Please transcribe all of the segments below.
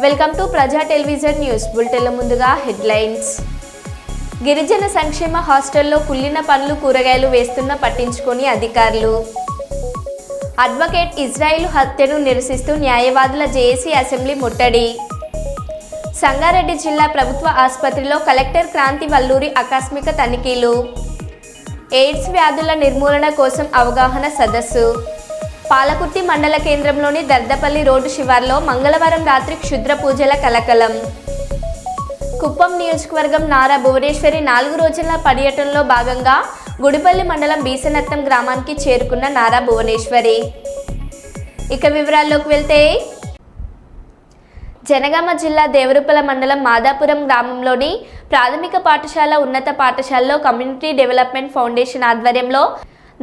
Welcome to ప్రజా television news బులెటిన్ల ముందుగా headlines. గిరిజన సంక్షేమ హాస్టల్లో కుళ్ళిన పండ్లు కూరగాయలు వేస్తున్న పట్టించుకొని అధికారులు. అడ్వకేట్ ఇజ్రాయిల్ హత్యను నిరసిస్తూ న్యాయవాదుల జేఏసీ అసెంబ్లీ ముట్టడి. సంగారెడ్డి జిల్లా ప్రభుత్వ ఆసుపత్రిలో కలెక్టర్ క్రాంతి వల్లూరి ఆకస్మిక తనిఖీలు. ఎయిడ్స్ వ్యాధుల నిర్మూలన కోసం అవగాహన సదస్సు. పాలకుర్తి మండల కేంద్రంలోని దర్దపల్లి రోడ్డు శివార్లో మంగళవారం రాత్రి క్షుద్ర పూజల కలకలం. కుప్పం నియోజకవర్గం నారా భువనేశ్వరి 4 రోజుల పర్యటనలో భాగంగా గుడిపల్లి మండలం బీసనత్తం గ్రామానికి చేరుకున్న నారా భువనేశ్వరి. ఇక వివరాల్లోకి వెళ్తే, జనగామ జిల్లా దేవరుపల మండలం మాదాపురం గ్రామంలోని ప్రాథమిక పాఠశాల ఉన్నత పాఠశాలలో కమ్యూనిటీ డెవలప్మెంట్ ఫౌండేషన్ ఆధ్వర్యంలో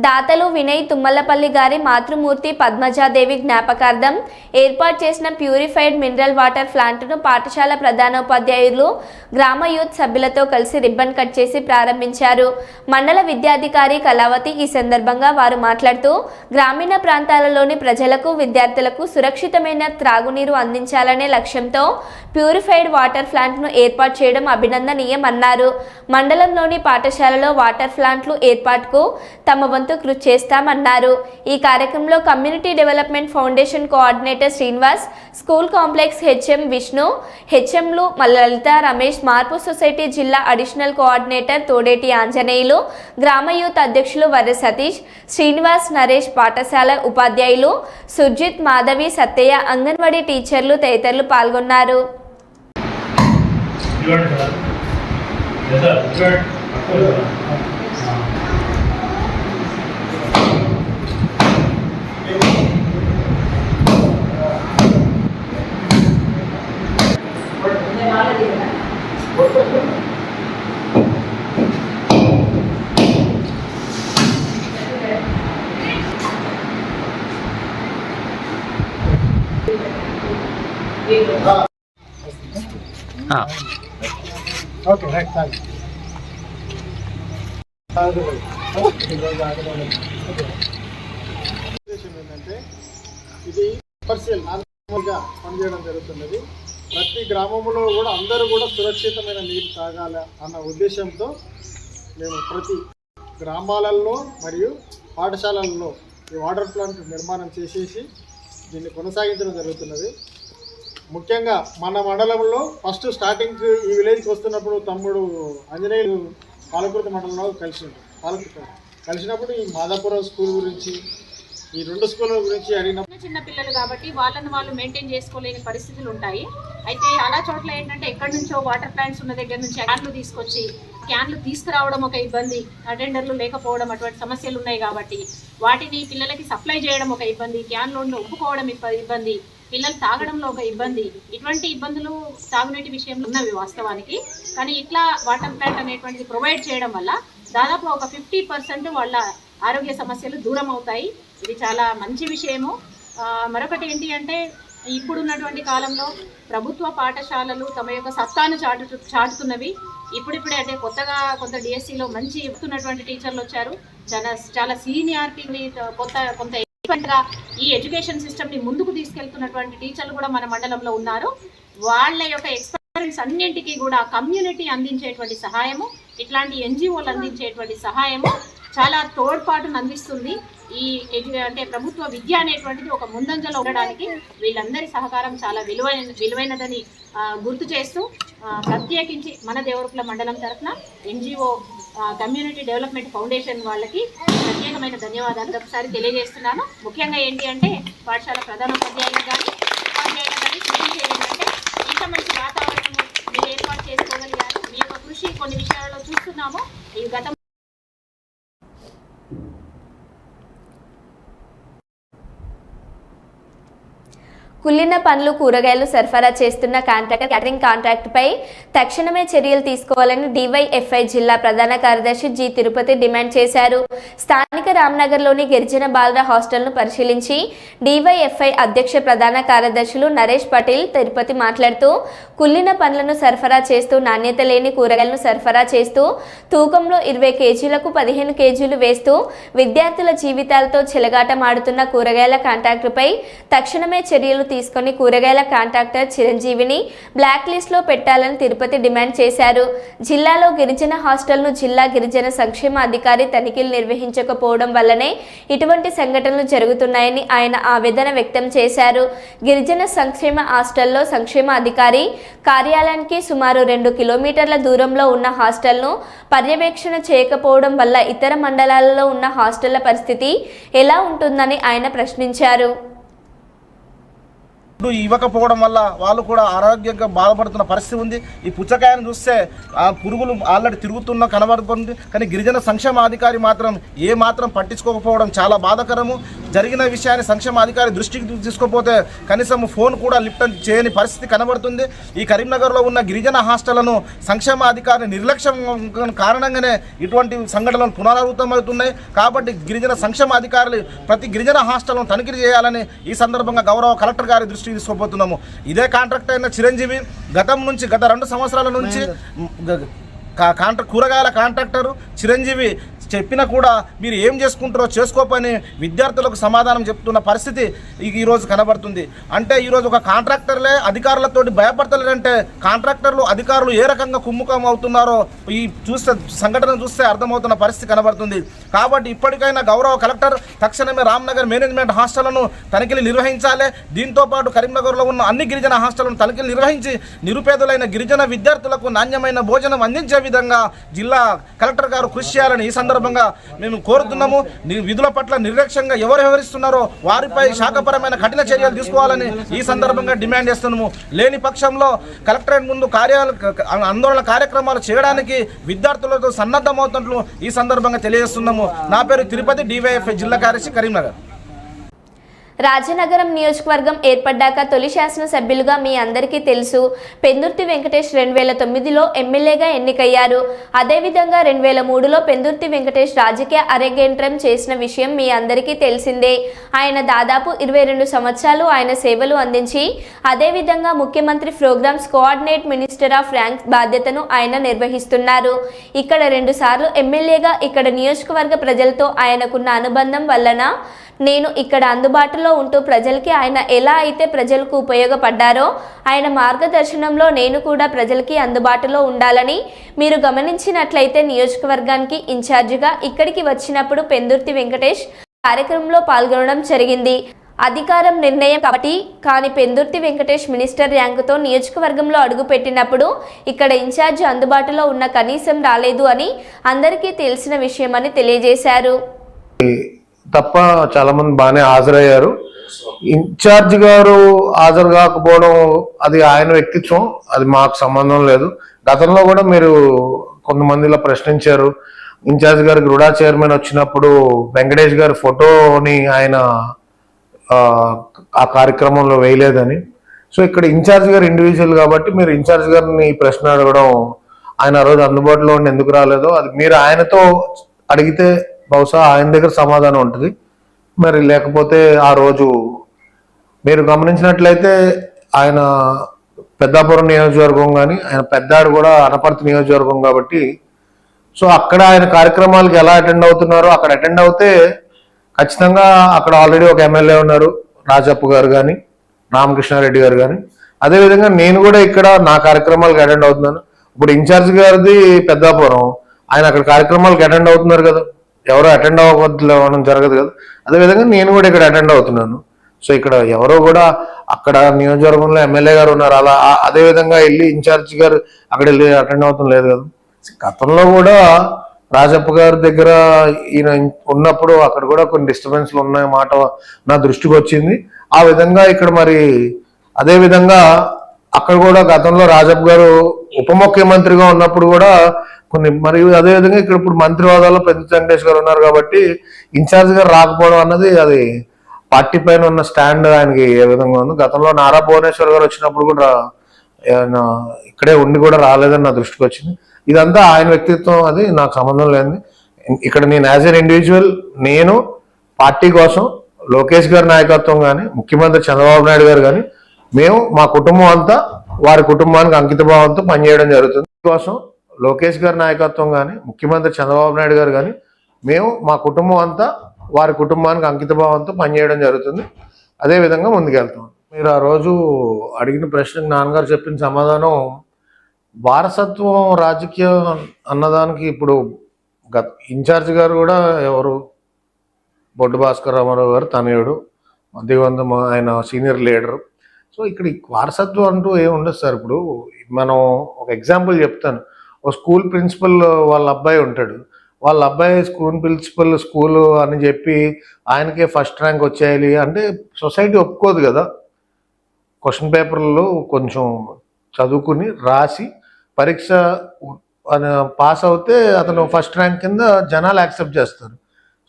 దాతలు వినయ్ తుమ్మలపల్లి గారి మాతృమూర్తి పద్మజాదేవి జ్ఞాపకార్థం ఏర్పాటు చేసిన ప్యూరిఫైడ్ మినరల్ వాటర్ ప్లాంట్ను పాఠశాల ప్రధానోపాధ్యాయులు గ్రామ యూత్ సభ్యులతో కలిసి రిబ్బన్ కట్ చేసి ప్రారంభించారు. మండల విద్యాధికారి కళావతి ఈ సందర్భంగా వారు మాట్లాడుతూ, గ్రామీణ ప్రాంతాలలోని ప్రజలకు విద్యార్థులకు సురక్షితమైన త్రాగునీరు అందించాలనే లక్ష్యంతో ప్యూరిఫైడ్ వాటర్ ప్లాంట్ను ఏర్పాటు చేయడం అభినందనీయమన్నారు. మండలంలోని పాఠశాలలో వాటర్ ప్లాంట్లు ఏర్పాటుకు తమ వంతు కృషి చేస్తామన్నారు. ఈ కార్యక్రమంలో community development foundation coordinator Srinivas, school complex HM Vishnu, హెచ్ఎంలు లలిత, రమేష్, మార్పు సొసైటీ జిల్లా అడిషనల్ కోఆర్డినేటర్ తోడేటి ఆంజనేయులు, గ్రామ యూత్ అధ్యక్షులు వర్ర సతీష్, శ్రీనివాస్, నరేష్, పాఠశాల ఉపాధ్యాయులు సుర్జిత్, మాధవి, సత్తయ్య, అంగన్వాడీ టీచర్లు తదితరులు పాల్గొన్నారు. Okay right thanks. ఏంటంటే ఇది కమర్షియల్ నార్మల్గా పనిచేయడం జరుగుతున్నది. ప్రతి గ్రామంలో కూడా అందరూ కూడా సురక్షితమైన నీరు తాగాల అన్న ఉద్దేశంతో మేము ప్రతి గ్రామాలలో మరియు పాఠశాలల్లో ఈ వాటర్ ప్లాంట్ నిర్మాణం చేసేసి దీన్ని కొనసాగించడం జరుగుతున్నది. ముఖ్యంగా మన మండలంలో ఫస్ట్ స్టార్టింగ్ ఈ విలేజ్కి వస్తున్నప్పుడు తమ్ముడు ఆంజనేయులు పాలకుర్తి మండలంలో కలిసినప్పుడు ఈ మాదాపురం స్కూల్ గురించి, ఈ 2 స్కూళ్ళ గురించి అడిగినప్పుడు చిన్న పిల్లలు కాబట్టి వాళ్ళని వాళ్ళు మెయింటైన్ చేసుకోలేని పరిస్థితులు ఉంటాయి. అయితే అలా చోట్ల ఏంటంటే ఎక్కడి నుంచో వాటర్ ప్లాంట్స్ ఉన్న దగ్గర నుంచి క్యాన్లు తీసుకురావడం ఒక ఇబ్బంది, అటెండర్లు లేకపోవడం అటువంటి సమస్యలు ఉన్నాయి. కాబట్టి వాటిని పిల్లలకి సప్లై చేయడం ఒక ఇబ్బంది, క్యాన్లో ఒప్పుకోవడం ఇబ్బంది, పిల్లలు తాగడంలో ఒక ఇబ్బంది. ఇటువంటి ఇబ్బందులు తాగునీటి విషయంలో ఉన్నవి వాస్తవానికి. కానీ ఇట్లా వాటర్ ప్లాంట్ అనేటువంటిది ప్రొవైడ్ చేయడం వల్ల దాదాపు ఒక 50% వాళ్ళ ఆరోగ్య సమస్యలు దూరం అవుతాయి. ఇది చాలా మంచి విషయము. మరొకటి ఏంటి అంటే, ఇప్పుడున్నటువంటి కాలంలో ప్రభుత్వ పాఠశాలలు తమ యొక్క సత్తాను చాటుతున్నవి. ఇప్పుడిప్పుడే అంటే కొత్తగా కొంత డిఎస్సిలో మంచి చెప్తున్నటువంటి టీచర్లు వచ్చారు. చాలా సీనియారిటీ కొంత ఈ ఎడ్యుకేషన్ సిస్టమ్ ని ముందుకు తీసుకెళ్తున్నటువంటి టీచర్లు కూడా మన మండలంలో ఉన్నారు. వాళ్ళ యొక్క ఎక్స్పీరియన్స్ అన్నింటికీ కూడా కమ్యూనిటీ అందించేటువంటి సహాయము, ఇట్లాంటి ఎన్జిఓలు అందించేటువంటి సహాయము చాలా తోడ్పాటును అందిస్తుంది. ఈ అంటే ప్రభుత్వ విద్య అనేటువంటిది ఒక ముందంజలో ఉండడానికి వీళ్ళందరి సహకారం చాలా విలువైనదని గుర్తు చేస్తూ, ప్రత్యేకించి మన దేవరుపల మండలం తరఫున ఎన్జిఓ కమ్యూనిటీ డెవలప్మెంట్ ఫౌండేషన్ వాళ్ళకి ప్రత్యేకమైన ధన్యవాదాలు ఒకసారి తెలియజేస్తున్నాను. ముఖ్యంగా ఏంటి అంటే, పాఠశాల ప్రధానోపాధ్యాయులు కానీ ఉపాధ్యాయులు కానీ ఏంటంటే ఇంత మంచి వాతావరణం మీరు ఏర్పాటు చేసుకోగలిగారు. మీ యొక్క కృషి కొన్ని విషయాలలో చూస్తున్నాము. ఈ గతం కుళ్ళిన పండ్లు కూరగాయలు సరఫరా చేస్తున్న కాంట్రాక్టర్ క్యాటరింగ్ కాంట్రాక్టుపై తక్షణమే చర్యలు తీసుకోవాలని డివైఎఫ్ఐ జిల్లా ప్రధాన కార్యదర్శి జి తిరుపతి డిమాండ్ చేశారు. స్థానిక రామ్నగర్లోని గిరిజన బాలుర హాస్టల్ను పరిశీలించి డివైఎఫ్ఐ అధ్యక్ష ప్రధాన కార్యదర్శులు నరేష్ పటేల్ తిరుపతి మాట్లాడుతూ, కుళ్ళిన పండ్లను సరఫరా చేస్తూ నాణ్యత లేని కూరగాయలను సరఫరా చేస్తూ తూకంలో 20 కేజీలకు 15 కేజీలు వేస్తూ విద్యార్థుల జీవితాలతో చెలగాటమాడుతున్న కూరగాయల కాంట్రాక్టుపై తక్షణమే చర్యలు తీసుకొని కూరగాయల కాంట్రాక్టర్ చిరంజీవిని బ్లాక్ లిస్ట్లో పెట్టాలని తిరుపతి డిమాండ్ చేశారు. జిల్లాలో గిరిజన హాస్టల్ను జిల్లా గిరిజన సంక్షేమ అధికారి తనిఖీలు నిర్వహించకపోవడం వల్లనే ఇటువంటి సంఘటనలు జరుగుతున్నాయని ఆయన ఆవేదన వ్యక్తం చేశారు. గిరిజన సంక్షేమ హాస్టల్లో సంక్షేమ అధికారి కార్యాలయానికి సుమారు 2 కిలోమీటర్ల దూరంలో ఉన్న హాస్టల్ను పర్యవేక్షణ చేయకపోవడం వల్ల ఇతర మండలాలలో ఉన్న హాస్టళ్ల పరిస్థితి ఎలా ఉంటుందని ఆయన ప్రశ్నించారు. ఇవ్వకపోవడం వల్ల వాళ్ళు కూడా ఆరోగ్యంగా బాధపడుతున్న పరిస్థితి ఉంది. ఈ పుచ్చకాయను చూస్తే ఆ పురుగులు ఆల్రెడీ తిరుగుతున్న కనబడుతుంది. కానీ గిరిజన సంక్షేమ అధికారి మాత్రం ఏ మాత్రం పట్టించుకోకపోవడం చాలా బాధాకరము. జరిగిన విషయాన్ని సంక్షేమ అధికారి దృష్టికి తీసుకోకపోతే కనీసం ఫోన్ కూడా లిఫ్ట్ చేయని పరిస్థితి కనబడుతుంది. ఈ కరీంనగర్లో ఉన్న గిరిజన హాస్టళ్లను సంక్షేమ అధికారి నిర్లక్ష్యం కారణంగానే ఇటువంటి సంఘటనలు పునరావృతమవుతున్నాయి. కాబట్టి గిరిజన సంక్షేమ అధికారులు ప్రతి గిరిజన హాస్టల్ను తనిఖీ చేయాలని ఈ సందర్భంగా గౌరవ కలెక్టర్ గారి దృష్టి తీసుకోబోతున్నాము. ఇదే కాంట్రాక్ట్ అయిన చిరంజీవి గత 2 సంవత్సరాల నుంచి కూరగాయల కాంట్రాక్టరు చిరంజీవి చెప్పినా కూడా మీరు ఏం చేసుకుంటారో చేసుకోపని విద్యార్థులకు సమాధానం చెప్తున్న పరిస్థితి ఈరోజు కనబడుతుంది. అంటే ఈరోజు ఒక కాంట్రాక్టర్లే అధికారులతో భయపడతలేదంటే కాంట్రాక్టర్లు అధికారులు ఏ రకంగా కుమ్ముఖం అవుతున్నారో ఈ సంఘటన చూస్తే అర్థమవుతున్న పరిస్థితి కనబడుతుంది. కాబట్టి ఇప్పటికైనా గౌరవ కలెక్టర్ తక్షణమే రామ్నగర్ మేనేజ్మెంట్ హాస్టళ్లను తనిఖీలు నిర్వహించాలి. దీంతోపాటు కరీంనగర్లో ఉన్న అన్ని గిరిజన హాస్టళ్లను తనిఖీలు నిర్వహించి నిరుపేదలైన గిరిజన విద్యార్థులకు నాణ్యమైన భోజనం అందించే విధంగా జిల్లా కలెక్టర్ గారు కృషి చేయాలని ఈ సందర్భంగా మేము కోరుతున్నాము. విధుల పట్ల నిర్లక్ష్యంగా ఎవరు వ్యవహరిస్తున్నారో వారిపై శాఖపరమైన కఠిన చర్యలు తీసుకోవాలని ఈ సందర్భంగా డిమాండ్ చేస్తున్నాము. లేని పక్షంలో కలెక్టరేట్ ముందు ఆందోళన కార్యక్రమాలు చేయడానికి విద్యార్థులతో సన్నద్ధమవుతున్నట్లు ఈ సందర్భంగా తెలియజేస్తున్నాము. నా పేరు తిరుపతి, డివైఎఫ్ఐ జిల్లా కార్యదర్శి, కరీంనగర్. రాజనగరం నియోజకవర్గం ఏర్పడ్డాక తొలి శాసనసభ్యులుగా మీ అందరికీ తెలుసు. పెందుర్తి వెంకటేష్ 2009లో ఎమ్మెల్యేగా ఎన్నికయ్యారు. అదేవిధంగా 2003లో పెందుర్తి వెంకటేష్ రాజకీయ అరంగేట్రం చేసిన విషయం మీ అందరికీ తెలిసిందే. ఆయన దాదాపు 22 సంవత్సరాలు ఆయన సేవలు అందించి అదేవిధంగా ముఖ్యమంత్రి programmes coordinate minister of ranks బాధ్యతను ఆయన నిర్వహిస్తున్నారు. ఇక్కడ 2 సార్లు ఎమ్మెల్యేగా ఇక్కడ నియోజకవర్గ ప్రజలతో ఆయనకున్న అనుబంధం వలన నేను ఇక్కడ అందుబాటులో ఉంటూ ప్రజలకి ఆయన ఎలా అయితే ప్రజలకు ఉపయోగపడ్డారో ఆయన మార్గదర్శనంలో నేను కూడా ప్రజలకి అందుబాటులో ఉండాలని మీరు గమనించినట్లయితే నియోజకవర్గానికి ఇన్ఛార్జిగా ఇక్కడికి వచ్చినప్పుడు పెందుర్తి వెంకటేష్ కార్యక్రమంలో పాల్గొనడం జరిగింది. అధికారం నిర్ణయం కాబట్టి కానీ పెందుర్తి వెంకటేష్ మినిస్టర్ ర్యాంకుతో నియోజకవర్గంలో అడుగుపెట్టినప్పుడు ఇక్కడ ఇన్ఛార్జి అందుబాటులో ఉన్న కనీసం రాలేదు అని అందరికీ తెలిసిన విషయమని తెలియజేశారు. తప్ప చాలా మంది బాగానే హాజరయ్యారు. ఇన్ఛార్జ్ గారు హాజరు కాకపోవడం అది ఆయన వ్యక్తిత్వం, అది మాకు సంబంధం లేదు. గతంలో కూడా మీరు కొంతమందిలో ప్రశ్నించారు. ఇన్ఛార్జ్ గారికి రుడా చైర్మన్ వచ్చినప్పుడు వెంకటేష్ గారి ఫోటోని ఆయన ఆ కార్యక్రమంలో వేయలేదని. సో ఇక్కడ ఇన్ఛార్జ్ గారు ఇండివిజువల్ కాబట్టి మీరు ఇన్ఛార్జ్ గారిని ప్రశ్న అడగడం, ఆయన ఆ రోజు అందుబాటులో ఉండి ఎందుకు రాలేదో అది మీరు ఆయనతో అడిగితే బహుశా ఆయన దగ్గర సమాధానం ఉంటుంది. మరి లేకపోతే ఆ రోజు మీరు గమనించినట్లయితే ఆయన పెద్దాపురం నియోజకవర్గం కానీ ఆయన పెద్దాడు కూడా అనపర్తి నియోజకవర్గం కాబట్టి సో అక్కడ ఆయన కార్యక్రమాలకు ఎలా అటెండ్ అవుతున్నారో అక్కడ అటెండ్ అవుతే ఖచ్చితంగా అక్కడ ఆల్రెడీ ఒక ఎమ్మెల్యే ఉన్నారు, రాజప్ప గారు కానీ రామకృష్ణారెడ్డి గారు కానీ. అదేవిధంగా నేను కూడా ఇక్కడ నా కార్యక్రమాలకు అటెండ్ అవుతున్నాను. ఇప్పుడు ఇన్ఛార్జ్ గారిది పెద్దాపురం, ఆయన అక్కడ కార్యక్రమాలకు అటెండ్ అవుతున్నారు కదా, ఎవరో అటెండ్ అవ్వడం జరగదు కదా. అదేవిధంగా నేను కూడా ఇక్కడ అటెండ్ అవుతున్నాను. సో ఇక్కడ ఎవరో కూడా అక్కడ నియోజకవర్గంలో ఎమ్మెల్యే గారు ఉన్నారు, అలా అదేవిధంగా వెళ్ళి ఇన్ఛార్జ్ గారు అక్కడ వెళ్ళి అటెండ్ అవుతాం లేదు కదా. గతంలో కూడా రాజప్ప గారి దగ్గర ఈయన ఉన్నప్పుడు అక్కడ కూడా కొన్ని డిస్టర్బెన్స్లు ఉన్నాయి మాట నా దృష్టికి వచ్చింది. ఆ విధంగా ఇక్కడ మరి అదేవిధంగా అక్కడ కూడా గతంలో రాజప్ప గారు ఉప ముఖ్యమంత్రిగా ఉన్నప్పుడు కూడా కొన్ని, మరియు అదేవిధంగా ఇక్కడ ఇప్పుడు మంత్రి హోదాలో పెద్ద వెంకటేష్ గారు ఉన్నారు కాబట్టి ఇన్ఛార్జ్ గారు రాకపోవడం అన్నది అది పార్టీ పైన ఉన్న స్టాండ్ ఆయనకి ఏ విధంగా ఉంది. గతంలో నారా భువనేశ్వర్ గారు వచ్చినప్పుడు కూడా ఆయన ఇక్కడే ఉండి కూడా రాలేదని నా దృష్టికి వచ్చింది. ఇదంతా ఆయన వ్యక్తిత్వం, అది నాకు సంబంధం లేనిది. ఇక్కడ నేను యాజ్ ఎన్ ఇండివిజువల్ నేను పార్టీ కోసం లోకేష్ గారి నాయకత్వం కానీ ముఖ్యమంత్రి చంద్రబాబు నాయుడు గారు కానీ మేము మా కుటుంబం అంతా వారి కుటుంబానికి అంకిత భావంతో పనిచేయడం జరుగుతుంది. కోసం లోకేష్ గారి నాయకత్వం కానీ ముఖ్యమంత్రి చంద్రబాబు నాయుడు గారు కానీ మేము మా కుటుంబం అంతా వారి కుటుంబానికి అంకిత భావంతో పనిచేయడం జరుగుతుంది. అదేవిధంగా ముందుకెళ్తాం. మీరు ఆ రోజు అడిగిన ప్రశ్నకు నాన్నగారు చెప్పిన సమాధానం వారసత్వం రాజకీయం అన్నదానికి ఇప్పుడు ఇన్ఛార్జ్ గారు కూడా ఎవరు బొడ్డు భాస్కర్ రామారావు గారు తనయుడు దివంతం, ఆయన సీనియర్ లీడర్. సో ఇక్కడ వారసత్వం అంటూ ఏమి ఉండదు సార్. ఇప్పుడు మనం ఒక ఎగ్జాంపుల్ చెప్తాను. ఒక స్కూల్ ప్రిన్సిపల్ వాళ్ళ అబ్బాయి ఉంటాడు, వాళ్ళ అబ్బాయి స్కూల్ ప్రిన్సిపల్ స్కూల్ అని చెప్పి ఆయనకే ఫస్ట్ ర్యాంక్ వచ్చేయాలి అంటే సొసైటీ ఒప్పుకోదు కదా. క్వశ్చన్ పేపర్లో కొంచెం చదువుకుని రాసి పరీక్ష పాస్ అవుతే అతను ఫస్ట్ ర్యాంక్ కింద జనాలు యాక్సెప్ట్ చేస్తారు.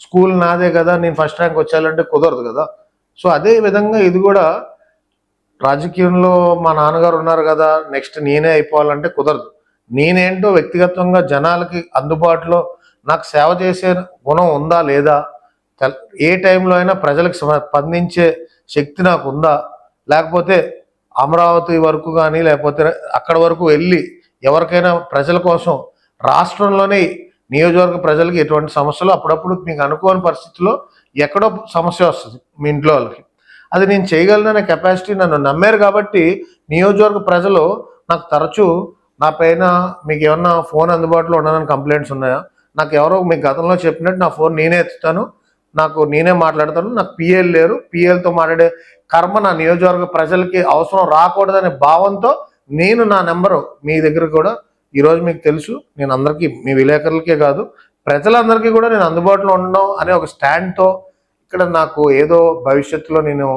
స్కూల్ నాదే కదా, నేను ఫస్ట్ ర్యాంక్ వచ్చేయాలంటే కుదరదు కదా. సో అదే విధంగా ఇది కూడా రాజకీయంలో మా నాన్నగారు ఉన్నారు కదా, నెక్స్ట్ నేనే అయిపోవాలంటే కుదరదు. నేనేంటో వ్యక్తిగతంగా జనాలకి అందుబాటులో నాకు సేవ చేసే గుణం ఉందా లేదా, ఏ టైంలో అయినా ప్రజలకు స్పందించే శక్తి నాకు ఉందా, లేకపోతే అమరావతి వరకు కానీ లేకపోతే అక్కడ వరకు వెళ్ళి ఎవరికైనా ప్రజల కోసం రాష్ట్రంలోనే నియోజకవర్గ ప్రజలకి ఎటువంటి సమస్యలు అప్పుడప్పుడు మీకు అనుకోని పరిస్థితుల్లో ఎక్కడో సమస్య వస్తుంది మీ ఇంట్లో వాళ్ళకి, అది నేను చేయగలననే కెపాసిటీ నన్ను నమ్మారు కాబట్టి నియోజకవర్గ ప్రజలు నాకు తరచూ నా పైన మీకు ఏమన్నా ఫోన్ అందుబాటులో ఉండదని కంప్లైంట్స్ ఉన్నాయా, నాకు ఎవరో మీకు గతంలో చెప్పినట్టు నా ఫోన్ నేనే ఎత్తుతాను, నేనే మాట్లాడతాను, నాకు పిఎల్ లేరు, పిఎల్తో మాట్లాడే కర్మ నా నియోజకవర్గ ప్రజలకి అవసరం రాకూడదనే భావంతో నేను నా నెంబరు మీ దగ్గర కూడా ఈరోజు మీకు తెలుసు, నేను అందరికీ మీ విలేకరులకే కాదు ప్రజలందరికీ కూడా నేను అందుబాటులో ఉండడం అనే ఒక స్టాండ్తో ఇక్కడ నాకు ఏదో భవిష్యత్తులో నేను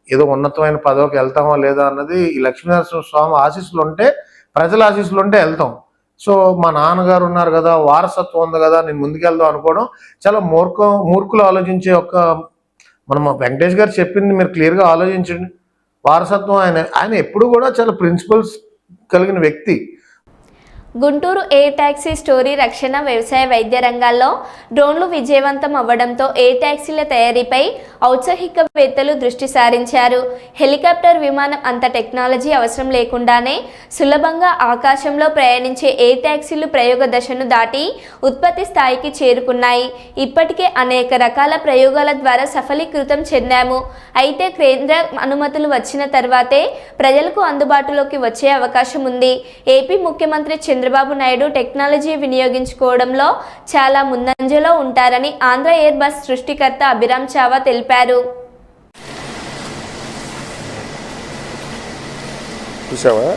ఏదో ఉన్నతమైన పదవికి వెళ్తామో లేదా అన్నది ఈ లక్ష్మీనరసింహ స్వామి ఆశీస్సులు ఉంటే, ప్రజల ఆశీస్సులు ఉంటే వెళ్తాం. సో మా నాన్నగారు ఉన్నారు కదా, వారసత్వం ఉంది కదా, నేను ముందుకెళ్దాం అనుకోవడం చాలా మూర్ఖులు ఆలోచించే ఒక, మనం వెంకటేష్ గారు చెప్పింది మీరు క్లియర్గా ఆలోచించండి. వారసత్వం ఆయన ఎప్పుడు కూడా చాలా ప్రిన్సిపల్స్ కలిగిన వ్యక్తి. గుంటూరు ఎయిర్ ట్యాక్సీ స్టోరీ రక్షణ వ్యవసాయ వైద్య రంగాల్లో డ్రోన్లు విజయవంతం అవ్వడంతో ఎయిర్ ట్యాక్సీల తయారీపై ఔత్సాహికవేత్తలు దృష్టి సారించారు. హెలికాప్టర్ విమానం అంత టెక్నాలజీ అవసరం లేకుండానే సులభంగా ఆకాశంలో ప్రయాణించే ఎయిర్ ట్యాక్సీలు ప్రయోగ దశను దాటి ఉత్పత్తి స్థాయికి చేరుకున్నాయి. ఇప్పటికే అనేక రకాల ప్రయోగాల ద్వారా సఫలీకృతం చెందాము. అయితే కేంద్ర అనుమతులు వచ్చిన తర్వాతే ప్రజలకు అందుబాటులోకి వచ్చే అవకాశం ఉంది. ఏపీ ముఖ్యమంత్రి చంద్రబాబు నాయుడు టెక్నాలజీ వినియోగించుకోవడంలో చాలా ముందంజలో ఉంటారని ఆంధ్ర ఎయిర్ బస్ సృష్టికర్త అభిరామ్ చావా తెలిపారు. చూసావా?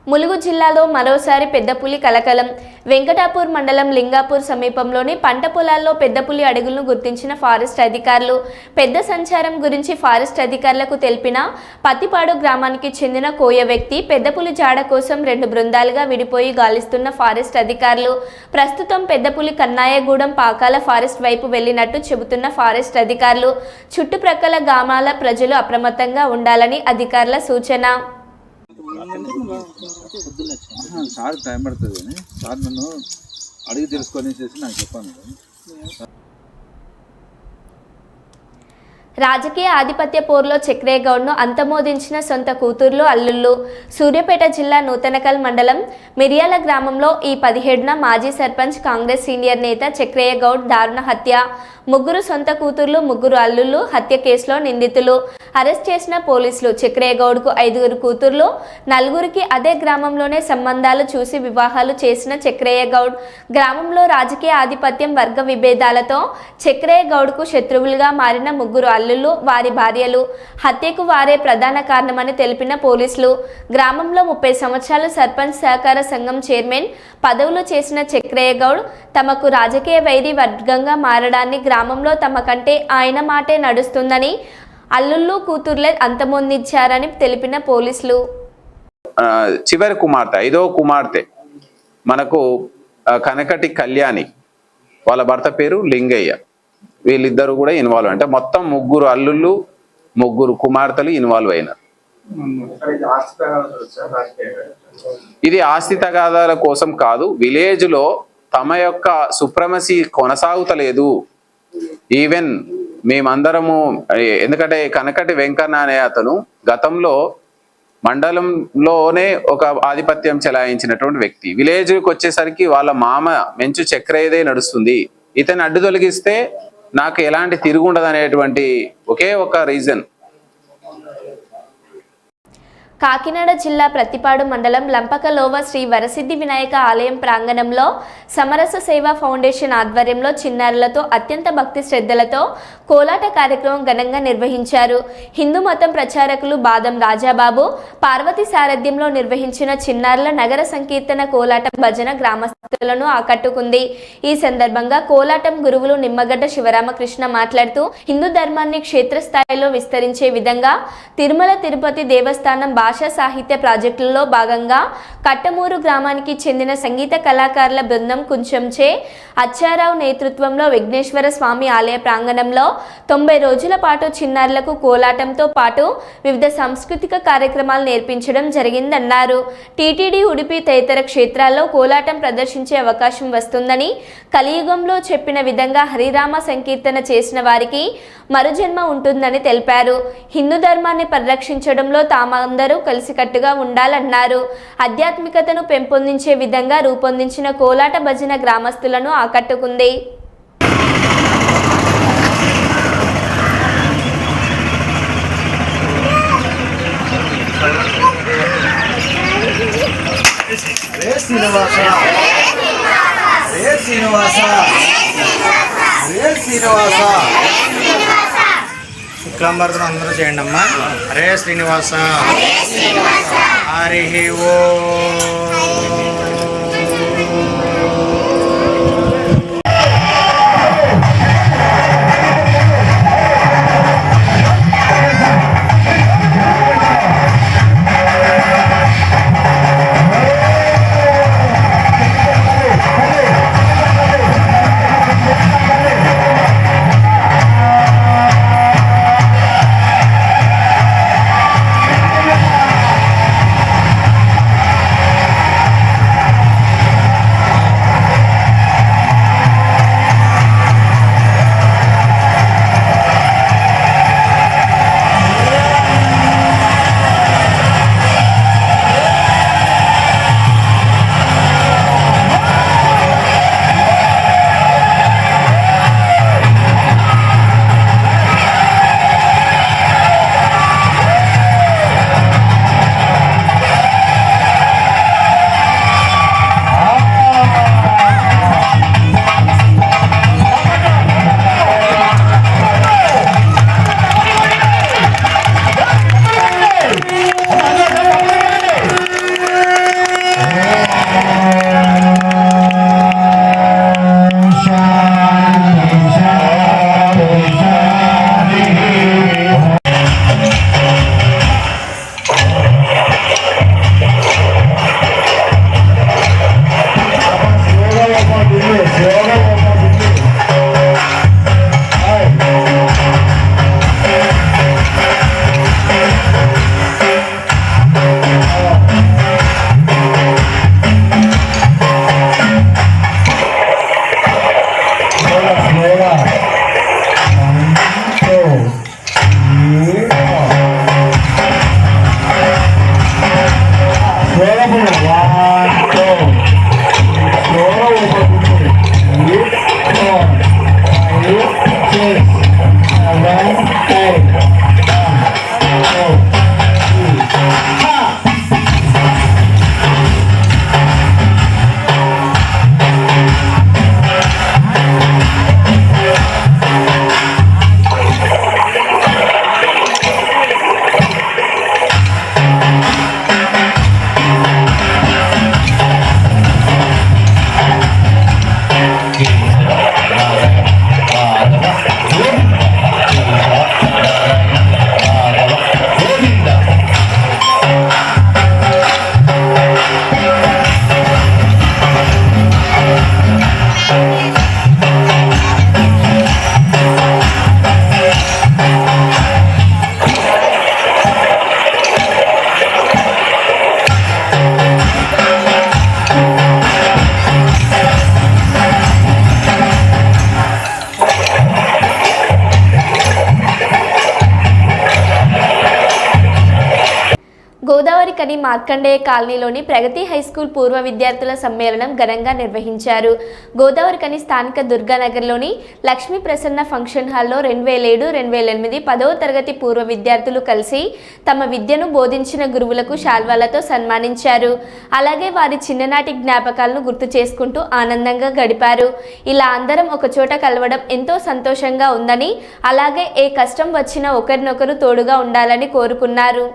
ములుగు జిల్లాలో మరోసారి పెద్ద పులి కలకలం. వెంకటాపూర్ మండలం లింగాపూర్ సమీపంలోని పంట పొలాల్లో పెద్ద పులి అడుగులను గుర్తించిన ఫారెస్ట్ అధికారులు. పెద్ద సంచారం గురించి ఫారెస్ట్ అధికారులకు తెలిపిన పత్తిపాడు గ్రామానికి చెందిన కోయ వ్యక్తి పెద్ద పులి జాడ కోసం 2 బృందాలుగా విడిపోయి గాలిస్తున్న ఫారెస్ట్ అధికారులు. ప్రస్తుతం పెద్ద పులి కన్నాయగూడెం పాకాల ఫారెస్ట్ వైపు వెళ్లినట్టు చెబుతున్న ఫారెస్ట్ అధికారులు. చుట్టుప్రక్కల గ్రామాల ప్రజలు అప్రమత్తంగా ఉండాలని అధికారుల సూచన. సార్ టైం పడుతుంది కానీ సార్ నన్ను అడిగి తెలుసుకొని నాకు చెప్పాను. రాజకీయ ఆధిపత్య పోరులో చక్రయ్య గౌడ్ను అంతమోదించిన సొంత కూతుర్లు అల్లుళ్ళు. సూర్యాపేట జిల్లా నూతనకల్ మండలం మిర్యాల గ్రామంలో ఈ 17న మాజీ సర్పంచ్ కాంగ్రెస్ సీనియర్ నేత చక్రయ్య గౌడ్ దారుణ హత్య. 3 సొంత కూతుర్లు 3 అల్లుళ్ళు హత్య కేసులో నిందితులు. అరెస్ట్ చేసిన పోలీసులు చక్రయ్య గౌడ్కు 5 కూతుర్లు, 4కి అదే గ్రామంలోనే సంబంధాలు చూసి వివాహాలు చేసిన చక్రయ్య గౌడ్ గ్రామంలో రాజకీయ ఆధిపత్యం, వర్గ విభేదాలతో చక్రయ్య గౌడ్కు శత్రువులుగా మారిన 3 అల్లుళ్ళు, వారి భార్యలు. హత్యకు వారే ప్రధాన కారణమని తెలిపిన పోలీసులు. గ్రామంలో 30 సంవత్సరాలు సర్పంచ్ సహకార సంఘం చైర్మన్ పదవులు చేసిన చక్రయ్య గౌడ్ తమకు రాజకీయ వైరి వర్గంగా మారడాన్ని, గ్రామంలో తమ కంటే ఆయన మాటే నడుస్తుందని అల్లుళ్ళు కూతుర్లే అంతమొందించారని తెలిపిన పోలీసులు. చివరి కుమార్తె 5వ కుమార్తె మనకు కనకటి కళ్యాణి, వాళ్ళ భర్త పేరు లింగయ్య, వీళ్ళిద్దరు కూడా ఇన్వాల్వ్. అంటే మొత్తం 3 అల్లుళ్ళు 3 కుమార్తెలు ఇన్వాల్వ్ అయినారు. ఇది ఆస్తి తగాదాల కోసం కాదు, విలేజ్ లో తమ యొక్క సుప్రమసీ కొనసాగుతలేదు. ఈవెన్ మేమందరము, ఎందుకంటే కనకటి వెంకన్న అనే అతను గతంలో మండలంలోనే ఒక ఆధిపత్యం చెలాయించినటువంటి వ్యక్తి. విలేజ్కి వచ్చేసరికి వాళ్ళ మామ మెంచు చక్రయ్యదే నడుస్తుంది, ఇతను అడ్డు తొలగిస్తే నాకు ఎలాంటి తిరుగుండదు అనేటువంటి ఒకే ఒక రీజన్. కాకినాడ జిల్లా ప్రతిపాడు మండలం లంపకలోవ శ్రీ వరసిద్ధి వినాయక ఆలయం ప్రాంగణంలో సమరస సేవా ఫౌండేషన్ ఆధ్వర్యంలో చిన్నారులతో అత్యంత భక్తి శ్రద్ధలతో కోలాట కార్యక్రమం ఘనంగా నిర్వహించారు. హిందూ మతం ప్రచారకులు బాదం రాజాబాబు పార్వతి సారథ్యంలో నిర్వహించిన చిన్నారుల నగర సంకీర్తన కోలాట భజన గ్రామస్తులను ఆకట్టుకుంది. ఈ సందర్భంగా కోలాటం గురువులు నిమ్మగడ్డ శివరామకృష్ణ మాట్లాడుతూ హిందూ ధర్మాన్ని క్షేత్రస్థాయిలో విస్తరించే విధంగా తిరుమల తిరుపతి దేవస్థానం భాషా సాహిత్య ప్రాజెక్టులలో భాగంగా కట్టమూరు గ్రామానికి చెందిన సంగీత కళాకారుల బృందం కుంచంచే అచ్చారావు నేతృత్వంలో విఘ్నేశ్వర స్వామి ఆలయ ప్రాంగణంలో 90 రోజుల పాటు చిన్నారులకు కోలాటంతో పాటు వివిధ సాంస్కృతిక కార్యక్రమాలు నేర్పించడం జరిగిందన్నారు. టీటీడీ ఉడిపి తదితర క్షేత్రాల్లో కోలాటం ప్రదర్శించే అవకాశం వస్తుందని, కలియుగంలో చెప్పిన విధంగా హరిరామ సంకీర్తన చేసిన వారికి మరుజన్మ ఉంటుందని తెలిపారు. హిందూ ధర్మాన్ని పరిరక్షించడంలో తామందరూ కలిసికట్టుగా ఉండాలన్నారు. ఆధ్యాత్మికతను పెంపొందించే విధంగా రూపొందించిన కోలాట భజన గ్రామస్తులను ఆకట్టుకుంది. శుక్లాంబరదనం అందరూ చేయండి అమ్మా. హరే శ్రీనివాస హరి ఓ. గోదావరికని మార్కండేయ కాలనీలోని ప్రగతి హైస్కూల్ పూర్వ విద్యార్థుల సమ్మేళనం ఘనంగా నిర్వహించారు. గోదావరికని స్థానిక దుర్గానగర్లోని లక్ష్మీ ప్రసన్న ఫంక్షన్ హాల్లో 2007-2008 10వ తరగతి పూర్వ విద్యార్థులు కలిసి తమ విద్యను బోధించిన గురువులకు శాల్వాలతో సన్మానించారు. అలాగే వారి చిన్ననాటి జ్ఞాపకాలను గుర్తు చేసుకుంటూ ఆనందంగా గడిపారు. ఇలా అందరం ఒకచోట కలవడం ఎంతో సంతోషంగా ఉందని, అలాగే ఏ కష్టం వచ్చినా ఒకరినొకరు తోడుగా ఉండాలని కోరుకున్నారు.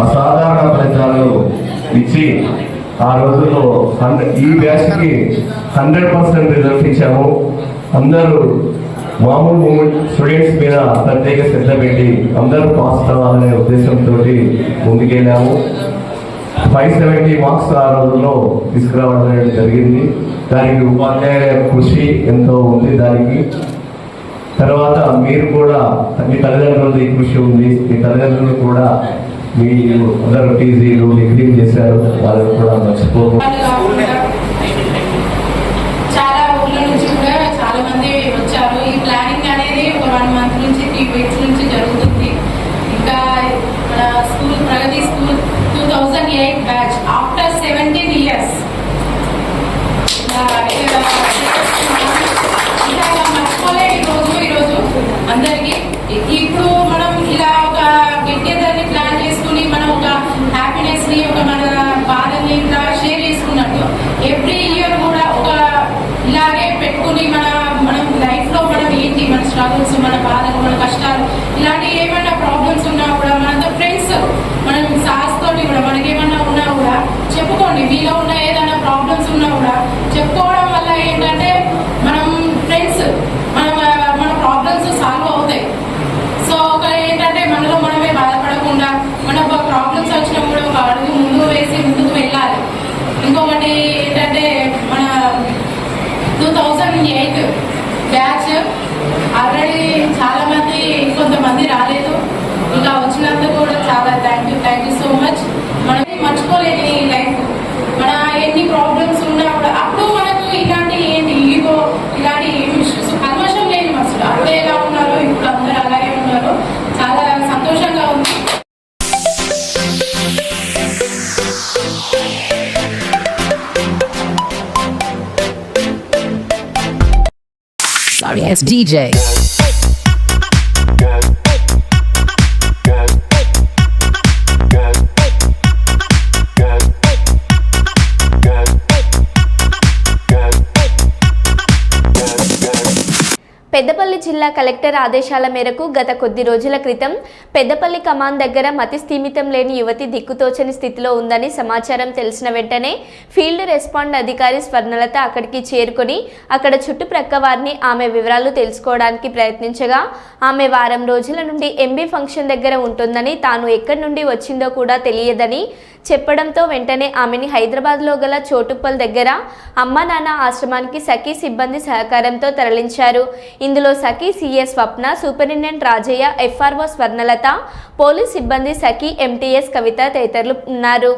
అసాధారణ ఫలితాలు ఇచ్చి ఆ రోజుల్లో ఈ బ్యాచ్కి 100% రిజల్ట్ ఇచ్చాము. అందరూ మామూలు స్టూడెంట్స్ మీద ప్రత్యేక శ్రద్ధ పెట్టి అందరూ పాస్ అవ్వాలనే ఉద్దేశంతో ముందుకెళ్ళాము. 570 మార్క్స్ ఆ రోజుల్లో తీసుకురావడం అనేది జరిగింది. దానికి ఉపాధ్యాయుల కృషి ఎంతో ఉంది. దానికి తర్వాత మీరు కూడా మీ తల్లిదండ్రులది కృషి ఉంది. మీ తల్లిదండ్రులు కూడా మీ అందరూ టీజీలు డిగ్రీలు చేశారు, వాళ్ళని కూడా మర్చిపోకు. చాలా ఊళ్ళ నుంచి కూడా చాలా మంది వచ్చారు. ఈ ప్లానింగ్ అనేది ఒక 1 month నుంచి 3 weeks నుంచి జరుగుతుంది. ఇంకా మన స్కూల్ ప్రగతి స్కూల్ 2008 బ్యాచ్ ఆఫ్టర్ 17 years మర్చిపోలేని ఈరోజు అందరికి. ఇప్పుడు మనం ఇలా ఒక గెట్ టుగెదర్ ని ప్లాన్ చేసుకుని మనం ఒక హ్యాపీనెస్ ని ఒక మన బాధని ఇట్లా షేర్ చేసుకున్నట్టు ఎవ్రీ ఇయర్ కూడా ఒక ఇలాగే పెట్టుకుని మనం లైఫ్ లో మనం ఏంటి మన స్ట్రగుల్స్, మన బాధలు, మన కష్టాలు, ఇలాంటి ఏమైనా ప్రాబ్లమ్స్ ఉన్నా కూడా మనంతా ఫ్రెండ్స్ మనం సార్స్ తోటి కూడా మనకేమన్నా ఉన్నా కూడా చెప్పుకోండి. మీలో ఉన్న ఏదైనా ప్రాబ్లమ్స్ ఉన్నా కూడా చెప్పుకోవడం వల్ల ఏంటంటే మనం ఫ్రెండ్స్ మన ప్రాబ్లమ్స్ సాల్వ్ అవుతాయి. సో ఒక ఏంటంటే మనలో మనమే బాధపడకుండా మన ప్రాబ్లమ్స్ వచ్చినప్పుడు ఒక అడుగు ముందుకు వేసి ముందుకు వెళ్ళాలి. ఇంకొకటి ఏంటంటే మన 2008 బ్యాచ్ ఆల్రెడీ చాలా మంది, కొంతమంది రాలేదు. ఇంకా వచ్చినందుకు కూడా చాలా థ్యాంక్ యూ సో మచ్. మనం మర్చిపోలేని లైఫ్. మన ఎన్ని ప్రాబ్లమ్స్ ఉన్నా కూడా అప్పుడు మనకు ఇలాంటి ఏంటి ఈగో, ఇలాంటి ఇష్యూస్, కల్మషం లేని మనసులు. అప్పుడు ఎలా ఉన్నారో ఇప్పుడు అందరూ అలాగే ఉన్నారు. చాలా సంతోషంగా ఉంది. Sorry, it's DJ. పెద్దపల్లి జిల్లా కలెక్టర్ ఆదేశాల మేరకు గత కొద్ది రోజుల క్రితం పెద్దపల్లి కమాన్ దగ్గర మతి స్థిమితం లేని యువతి దిక్కుతోచని స్థితిలో ఉందని సమాచారం తెలిసిన వెంటనే ఫీల్డ్ రెస్పాండ్ అధికారి స్వర్ణలత అక్కడికి చేరుకొని అక్కడ చుట్టుప్రక్క వారిని ఆమె వివరాలు తెలుసుకోవడానికి ప్రయత్నించగా ఆమె వారం రోజుల నుండి ఎంబీ ఫంక్షన్ దగ్గర ఉంటుందని, తాను ఎక్కడి నుండి వచ్చిందో కూడా తెలియదని చెప్పడంతో వెంటనే ఆమెని హైదరాబాద్లో గల చోటుప్పల్ దగ్గర అమ్మ నాన్న ఆశ్రమానికి సఖీ సిబ్బంది సహకారంతో తరలించారు. ఇందులో Sakhi CS Swapna, superintendent Rajaiah, FRO Swarnalatha, police సిబ్బంది సఖీ ఎంటీఎస్ కవిత తదితరులు ఉన్నారు.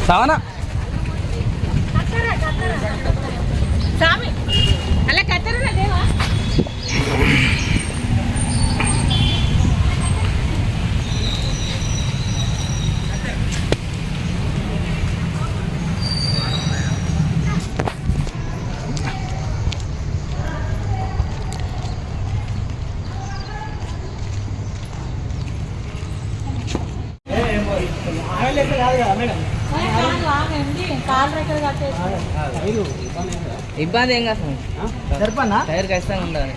సావనా అలా కత్తరా దేవా. ఇబ్బంది ఏం కాదు సరిపన్నా టైర్ ఖచ్చితంగా ఉండాలి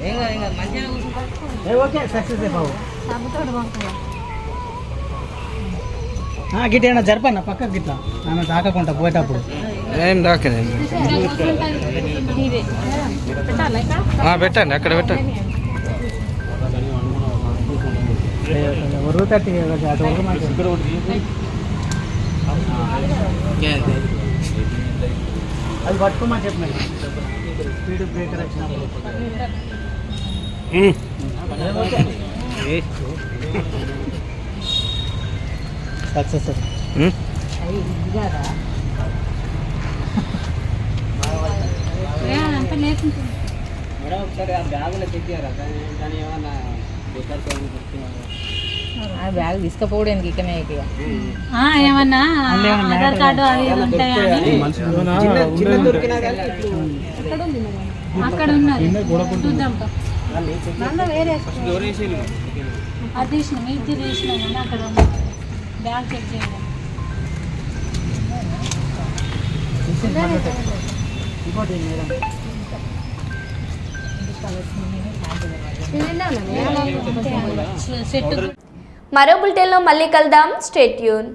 ఏం కాదు ఇంకా మంచిగా ఓకే సక్సెస్ అయిపోవు గిట్ట ఏమన్నా జరపన్నా పక్కకు గిట్లా నన్ను తాకకుండా పోయేటప్పుడు ఏం దాకలేదు పెట్టండి అక్కడ పెట్టండి అది పట్టుకోమని చెప్పిన స్పీడ్ బ్రేకర్ వచ్చినప్పుడు సక్సెస్ మేడం ఒకసారి ఆ బ్యాగులో పెట్టారా దాని ఏమన్నా ఆ బ్యాగ్ తీసుకుపోవడానికి ఇక్కడ ఏమన్నా ఆధార్ కార్డు అవి ఉంటాయా అక్కడ ఉన్నది చూద్దాం వేరే అది తీసిన మీరు తీసిన కానీ అక్కడ ఉంది బ్యాగ్ చెక్ చేయండి మరో బులెటిన్లో మళ్ళీ కలుద్దాం. Stay tune.